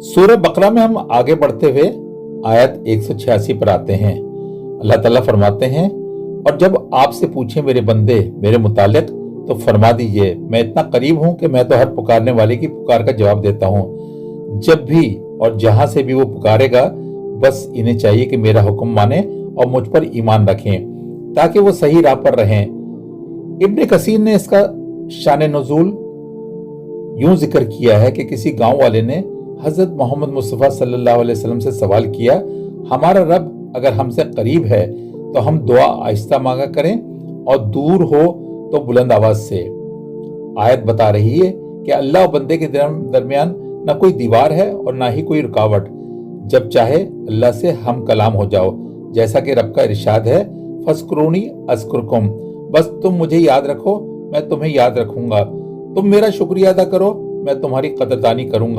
सूरह बकरा में हम आगे बढ़ते हुए आयत 186 पर आते हैं। अल्लाह ताला फरमाते हैं, और जब आपसे पूछे मेरे बंदे मेरे मुतालिक तो फरमा दीजिए, मैं इतना करीब हूं कि मैं तो हर पुकारने वाले की पुकार का जवाब देता हूं। जब भी और जहां से भी वो पुकारेगा, बस इन्हें चाहिए कि मेरा हुक्म माने और मुझ पर ईमान रखें ताकि वो सही राह पर रहें। इब्ने कसीर ने इसका शान नुज़ूल यूं जिक्र किया है कि किसी गांव वाले ने हजरत मोहम्मद मुस्तफ़ा सल्लल्लाहु अलैहि वसल्लम से सवाल किया, हमारा रब अगर हमसे करीब है तो हम दुआ आहिस्ता मांगा करें और दूर हो तो बुलंद आवाज से। आयत बता रही है कि अल्लाह और बंदे के दरमियान न कोई दीवार है और ना ही कोई रुकावट। जब चाहे अल्लाह से हम कलाम हो जाओ, जैसा कि रब का इरशाद है, फस्कुरूनी अस्कुरकुम, बस तुम मुझे याद रखो मैं तुम्हें याद रखूंगा, तुम मेरा शुक्रिया अदा करो मैं तुम्हारी कदरदानी करूंगा।